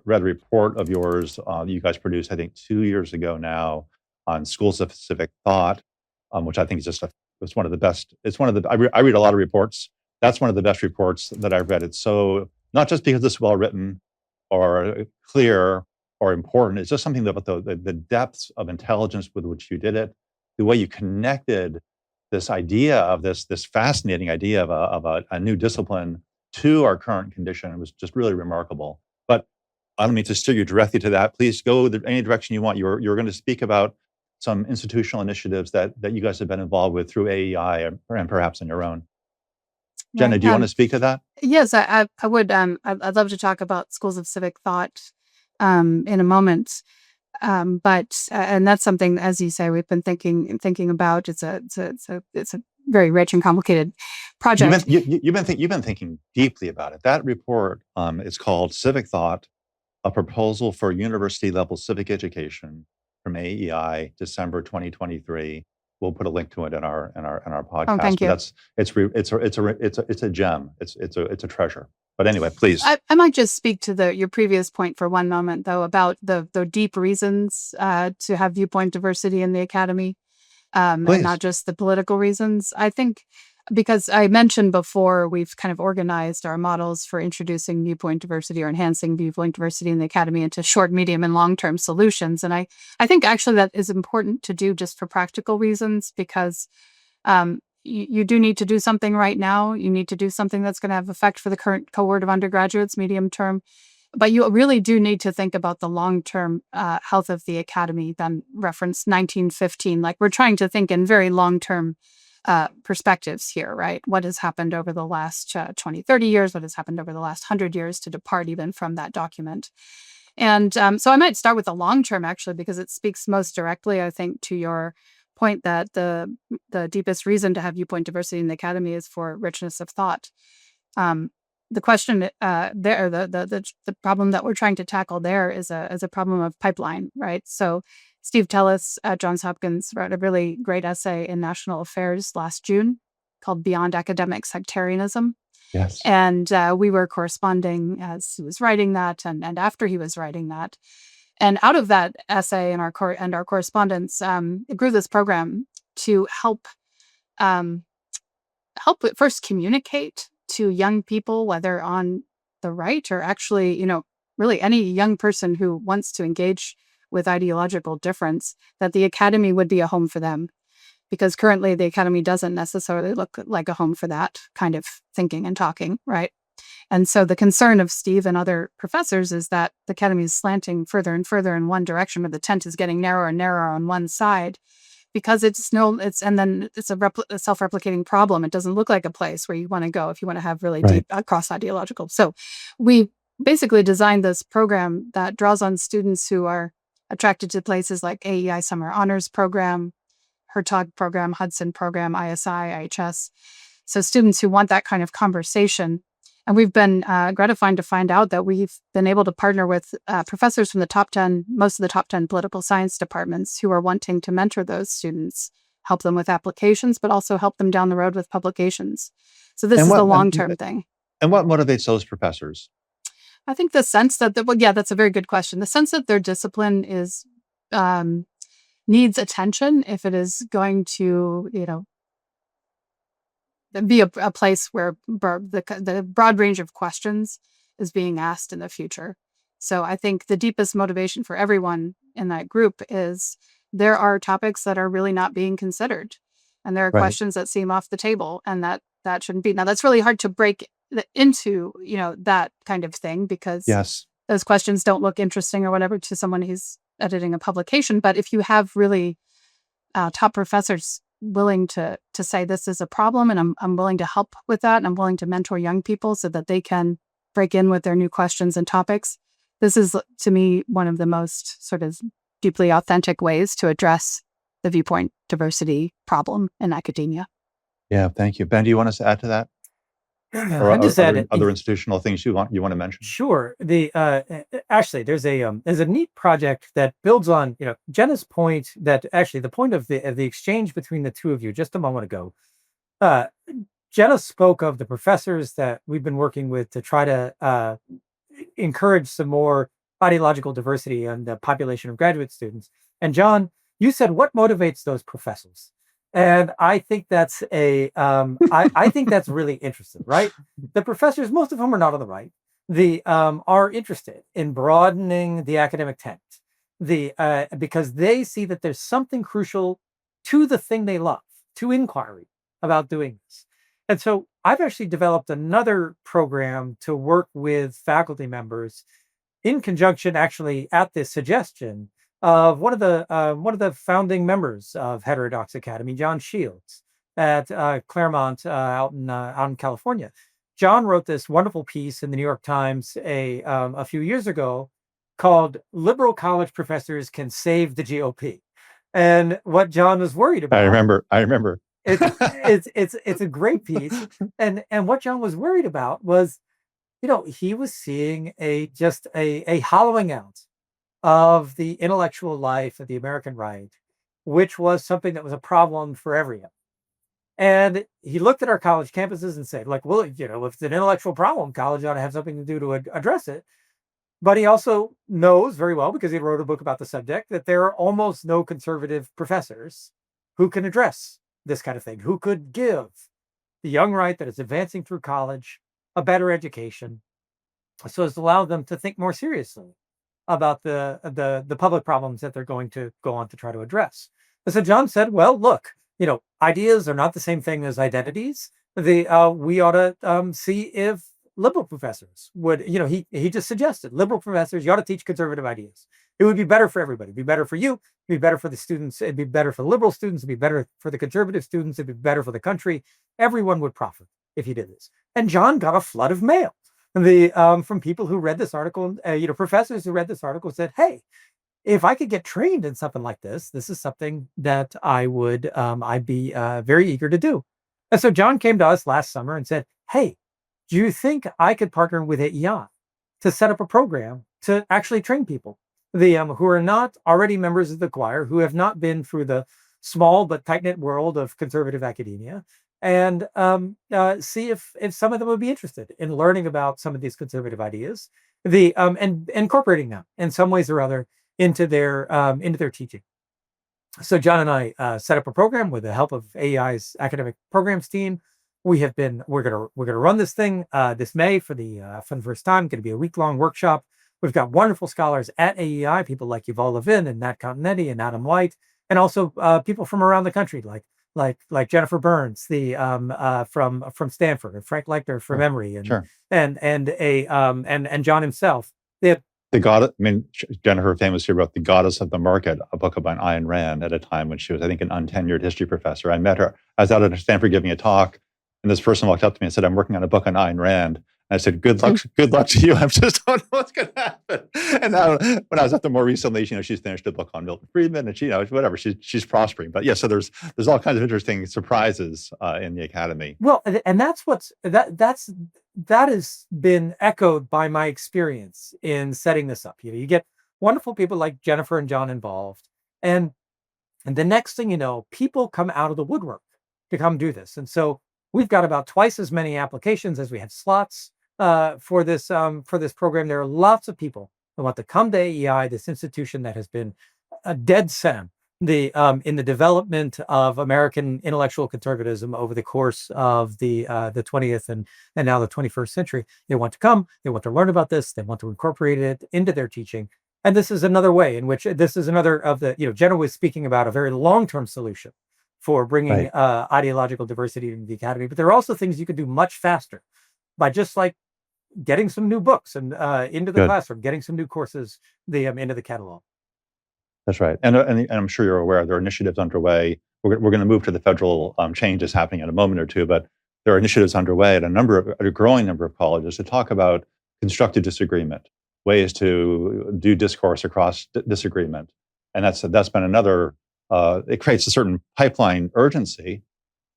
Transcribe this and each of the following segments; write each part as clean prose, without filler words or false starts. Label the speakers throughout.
Speaker 1: read a report of yours you guys produced, I think, 2 years ago now on Schools of Civic Thought, which I think is it's one of the best. It's one of the, I read a lot of reports. That's one of the best reports that I've read. It's so, not just because it's well written or clear or important, it's just something about the depths of intelligence with which you did it, the way you connected this idea of this fascinating idea of a new discipline to our current condition. It was just really remarkable. But I don't mean to steer you directly to that. Please go any direction you want. You're going to speak about some institutional initiatives that you guys have been involved with through AEI and perhaps on your own. Jenna,
Speaker 2: Right.
Speaker 1: do you want to speak to that?
Speaker 2: Yes, I would. I'd love to talk about Schools of Civic Thought in a moment. But and that's something, as you say, we've been thinking about. It's a very rich and complicated project.
Speaker 1: You've been thinking deeply about it. That report is called Civic Thought: A Proposal for University Level Civic Education from AEI, December 2023. We'll put a link to it in our podcast.
Speaker 2: Oh, thank you.
Speaker 1: But it's a gem. It's a treasure. But anyway, please.
Speaker 2: I might just speak to your previous point for one moment, though, about the deep reasons to have viewpoint diversity in the academy, and not just the political reasons. I think because I mentioned before, we've kind of organized our models for introducing viewpoint diversity or enhancing viewpoint diversity in the academy into short, medium, and long-term solutions. And I think actually that is important to do just for practical reasons, because you do need to do something right now. You need to do something that's going to have effect for the current cohort of undergraduates, medium term. But you really do need to think about the long-term health of the academy. Then reference 1915. Like, we're trying to think in very long-term perspectives here, right? What has happened over the last 20, 30 years? What has happened over the last 100 years, to depart even from that document? And so I might start with the long-term, actually, because it speaks most directly, I think, to your point that the deepest reason to have viewpoint diversity in the academy is for richness of thought. The question the problem that we're trying to tackle there is a problem of pipeline, right? So Steve Tellis at Johns Hopkins wrote a really great essay in National Affairs last June called Beyond Academic Sectarianism.
Speaker 1: Yes.
Speaker 2: And we were corresponding as he was writing that and after he was writing that. And out of that essay and our correspondence, it grew this program to help first communicate to young people, whether on the right or actually, really any young person who wants to engage with ideological difference, that the academy would be a home for them. Because currently the academy doesn't necessarily look like a home for that kind of thinking and talking, right? And so the concern of Steve and other professors is that the academy is slanting further and further in one direction, but the tent is getting narrower and narrower on one side, because it's a self-replicating problem. It doesn't look like a place where you want to go if you want to have really deep cross-ideological. So we basically designed this program that draws on students who are attracted to places like AEI Summer Honors Program, Hertog Program, Hudson Program, ISI, IHS. So students who want that kind of conversation. And we've been gratified to find out that we've been able to partner with professors from most of the top 10 political science departments who are wanting to mentor those students, help them with applications, but also help them down the road with publications. So this is the long-term thing.
Speaker 1: And what motivates those professors?
Speaker 2: I think the sense that, that's a very good question. The sense that their discipline is needs attention if it is going to, be a place where the broad range of questions is being asked in the future. So I think the deepest motivation for everyone in that group is there are topics that are really not being considered, and there are questions that seem off the table, and that shouldn't be. Now, that's really hard to break into, that kind of thing, because those questions don't look interesting or whatever to someone who's editing a publication. But if you have really top professors willing to say this is a problem, and I'm willing to help with that, and I'm willing to mentor young people so that they can break in with their new questions and topics, this is, to me, one of the most sort of deeply authentic ways to address the viewpoint diversity problem in academia.
Speaker 1: Yeah, thank you. Ben, do you want us to add to that? Or other institutional things you want to mention?
Speaker 3: Sure. Actually, there's a neat project that builds on Jenna's point, that actually the point of the exchange between the two of you just a moment ago. Jenna spoke of the professors that we've been working with to try to encourage some more ideological diversity and the population of graduate students. And John, you said, what motivates those professors? And I think that's I think that's really interesting, right? The professors, most of whom are not on the right, are interested in broadening the academic tent, because they see that there's something crucial to the thing they love, to inquiry about doing this. And so I've actually developed another program to work with faculty members in conjunction, actually, at the suggestion of one of the founding members of Heterodox Academy, John Shields, at Claremont out in California. John wrote this wonderful piece in the New York Times a few years ago called "Liberal College Professors Can Save the GOP." And what John was worried about,
Speaker 1: I remember.
Speaker 3: It's a great piece, and what John was worried about was, he was seeing a hollowing out of the intellectual life of the American right, which was something that was a problem for everyone. And he looked at our college campuses and said, like, well, if it's an intellectual problem, college ought to have something to do to address it. But he also knows very well, because he wrote a book about the subject, that there are almost no conservative professors who can address this kind of thing, who could give the young right that is advancing through college a better education, so as to allow them to think more seriously about the public problems that they're going to go on to try to address. And so John said, well, look, ideas are not the same thing as identities. We ought to see if liberal professors would, he just suggested liberal professors, you ought to teach conservative ideas. It would be better for everybody. It'd be better for you. It'd be better for the students. It'd be better for the liberal students. It'd be better for the conservative students. It'd be better for the country. Everyone would profit if he did this. And John got a flood of mail from people who read this article, professors who read this article said, hey, if I could get trained in something like this, this is something that I'd be very eager to do. And so John came to us last summer and said, hey, do you think I could partner with AEI to set up a program to actually train people who are not already members of the choir, who have not been through the small but tight-knit world of conservative academia, and see if some of them would be interested in learning about some of these conservative ideas, and incorporating them in some ways or other into their teaching. So John and I set up a program with the help of AEI's academic programs team. We're gonna run this thing this May for the first time. Going to be a week-long workshop. We've got wonderful scholars at AEI, people like Yuval Levin and Nat Continetti and Adam White, and also people from around the country, like Jennifer Burns, from Stanford, and Frank Leichter from Emory, and John himself.
Speaker 1: Jennifer famously wrote "The Goddess of the Market," a book about Ayn Rand at a time when she was, I think, an untenured history professor. I met her. I was out at Stanford giving a talk, and this person walked up to me and said, "I'm working on a book on Ayn Rand." And I said, "Good luck to you. I just don't know what's going to happen." And now, when I was up there more recently, she's finished a book on Milton Friedman, and whatever, she's prospering. But yeah, so there's all kinds of interesting surprises in the academy.
Speaker 3: Well, and that has been echoed by my experience in setting this up. You get wonderful people like Jennifer and John involved, and the next thing you know, people come out of the woodwork to come do this. And so we've got about twice as many applications as we have slots for this program. There are lots of people who want to come to AEI, this institution that has been a dead center in the development of American intellectual conservatism over the course of the 20th and now the 21st century. They want to come. They want to learn about this. They want to incorporate it into their teaching. And this is another way in which this is another of the, Jenna was speaking about a very long-term solution for bringing ideological diversity into the academy. But there are also things you could do much faster by just like getting some new books and into the classroom, getting some new courses into the catalog.
Speaker 1: That's right. And I'm sure you're aware there are initiatives underway. We're going to move to the federal changes happening in a moment or two, but there are initiatives underway at a growing number of colleges to talk about constructive disagreement, ways to do discourse across disagreement. And that's been another, it creates a certain pipeline urgency,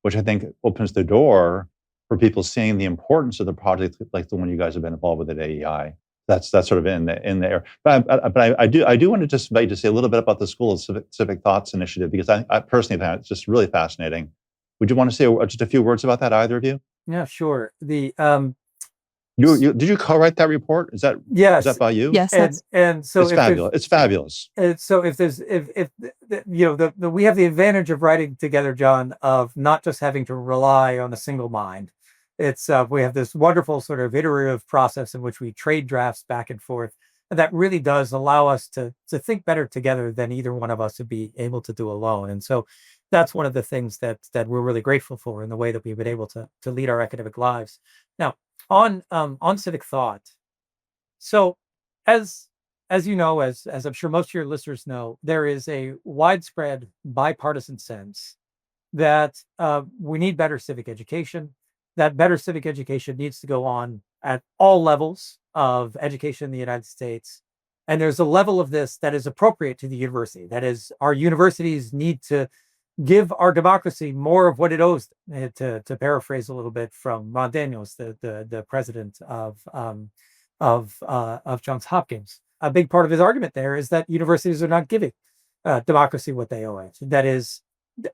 Speaker 1: which I think opens the door for people seeing the importance of the project like the one you guys have been involved with at AEI. That's sort of in there. But I do want to just invite you to say a little bit about the School of Civic Thoughts initiative, because I personally find it's just really fascinating. Would you want to say just a few words about that, either of you?
Speaker 3: Yeah, sure.
Speaker 1: Did you co-write that report? Is that
Speaker 3: Yes,
Speaker 1: by you?
Speaker 2: Yes, that's
Speaker 3: and so
Speaker 1: It's
Speaker 3: if there's
Speaker 1: fabulous. It's fabulous.
Speaker 3: so if there's if the we have the advantage of writing together, John, of not just having to rely on a single mind. It's we have this wonderful sort of iterative process in which we trade drafts back and forth, and that really does allow us to think better together than either one of us would be able to do alone. And so that's one of the things that we're really grateful for in the way that we've been able to lead our academic lives. Now, on civic thought. So, as you know, as I'm sure most of your listeners know, there is a widespread bipartisan sense that we need better civic education. That better civic education needs to go on at all levels of education in the United States. And there's a level of this that is appropriate to the university. That is, our universities need to give our democracy more of what it owes. To paraphrase a little bit from Ron Daniels, the president of Johns Hopkins. A big part of his argument there is that universities are not giving democracy what they owe it. That is,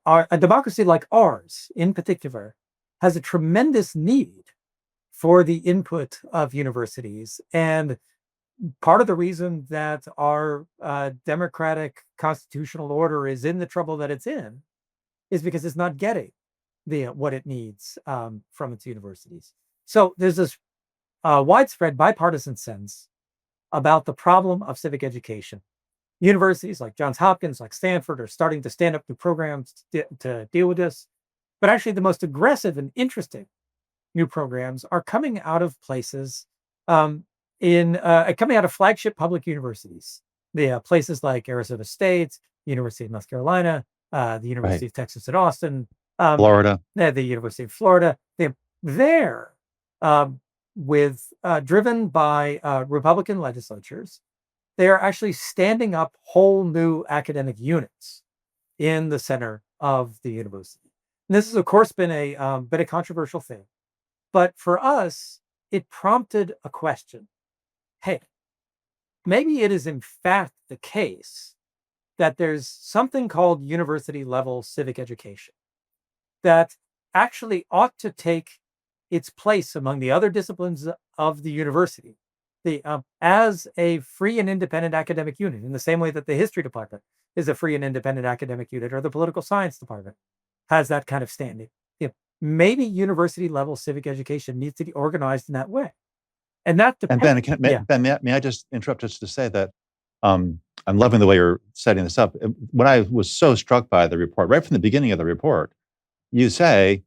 Speaker 3: a democracy like ours, in particular, has a tremendous need for the input of universities. And part of the reason that our democratic constitutional order is in the trouble that it's in is because it's not getting what it needs from its universities. So there's this widespread bipartisan sense about the problem of civic education. Universities like Johns Hopkins, like Stanford, are starting to stand up new programs to deal with this. But actually, the most aggressive and interesting new programs are coming out of places coming out of flagship public universities. The places like Arizona State, University of North Carolina, the University
Speaker 1: Right.
Speaker 3: of Texas at Austin,
Speaker 1: Florida.
Speaker 3: the University of Florida. They're driven by Republican legislatures. They are actually standing up whole new academic units in the center of the university. And this has, of course, been a controversial thing. But for us, it prompted a question. Hey, maybe it is in fact the case that there's something called university level civic education that actually ought to take its place among the other disciplines of the university, as a free and independent academic unit, in the same way that the history department is a free and independent academic unit, or the political science department has that kind of standing. Maybe university level civic education needs to be organized in that way. And that
Speaker 1: And
Speaker 3: depends.
Speaker 1: Ben, may I just interrupt just to say that I'm loving the way you're setting this up. When I was so struck by the report, right from the beginning of the report, you say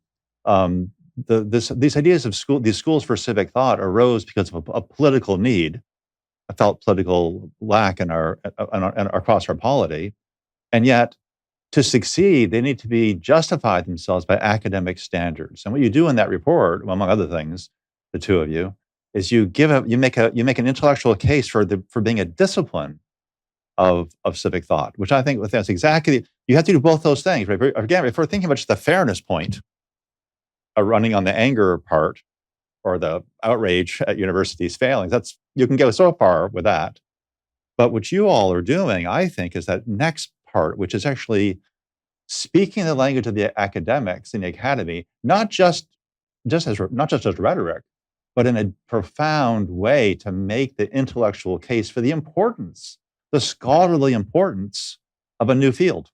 Speaker 1: these ideas of these schools for civic thought arose because of a political need, a felt political lack in our across our polity, and yet to succeed, they need to be justified themselves by academic standards. And what you do in that report, among other things, the two of you, is you make an intellectual case for being a discipline of civic thought, which I think that's exactly, you have to do both those things, right? Again, if we're thinking about just the fairness point, running on the anger part or the outrage at universities failing, you can go so far with that. But what you all are doing, I think, is that next part, which is actually speaking the language of the academics in the academy, not just as rhetoric, but in a profound way to make the intellectual case for the importance, the scholarly importance of a new field.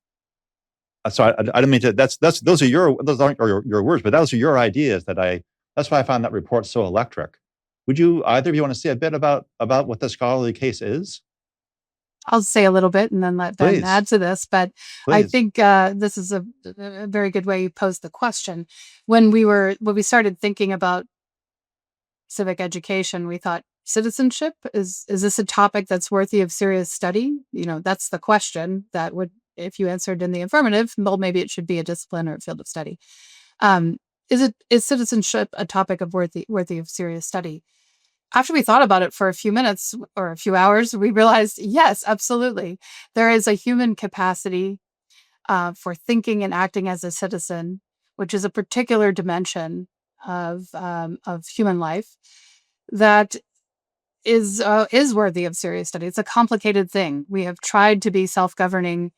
Speaker 1: So I don't mean to. Those aren't your words, but those are your ideas. That's why I found that report so electric. Would you either of you want to say a bit about what the scholarly case is?
Speaker 2: I'll say a little bit and then let Ben
Speaker 1: Please.
Speaker 2: add to this. But I
Speaker 1: Please.
Speaker 2: think this is a very good way you posed the question. When we started thinking about civic education, we thought, citizenship, is this a topic that's worthy of serious study? That's the question that would, if you answered in the affirmative, well, maybe it should be a discipline or a field of study. Is citizenship a topic of worthy of serious study? After we thought about it for a few minutes or a few hours, we realized, yes, absolutely. There is a human capacity for thinking and acting as a citizen, which is a particular dimension of human life that is worthy of serious study. It's a complicated thing. We have tried to be self-governing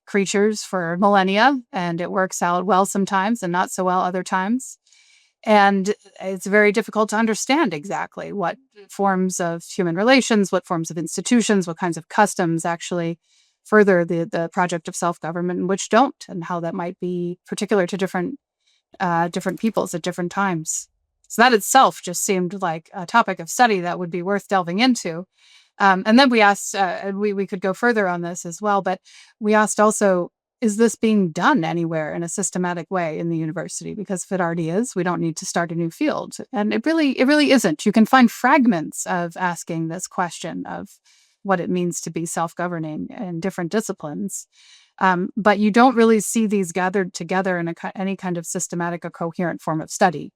Speaker 2: creatures for millennia, and it works out well sometimes and not so well other times. And it's very difficult to understand exactly what forms of human relations, what forms of institutions, what kinds of customs actually further the project of self-government and which don't, and how that might be particular to different peoples at different times. So that itself just seemed like a topic of study that would be worth delving into. And then we asked, we could go further on this as well, but we asked also, is this being done anywhere in a systematic way in the university? Because if it already is, we don't need to start a new field. And it really isn't. You can find fragments of asking this question of what it means to be self-governing in different disciplines. But you don't really see these gathered together in any kind of systematic or coherent form of study.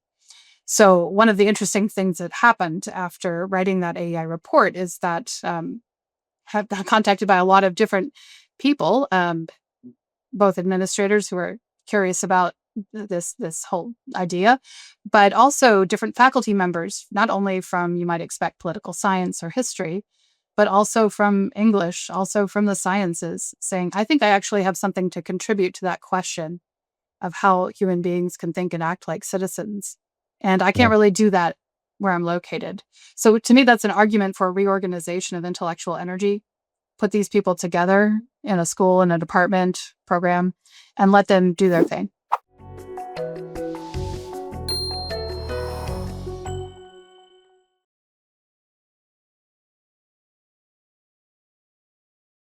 Speaker 2: So one of the interesting things that happened after writing that AEI report is that have got contacted by a lot of different people, both administrators who are curious about this whole idea, but also different faculty members, not only from, you might expect, political science or history, but also from English, also from the sciences, saying, I think I actually have something to contribute to that question of how human beings can think and act like citizens. And I can't really do that where I'm located. So to me, that's an argument for a reorganization of intellectual energy. Put these people together in a school, in a department program, and let them do their thing.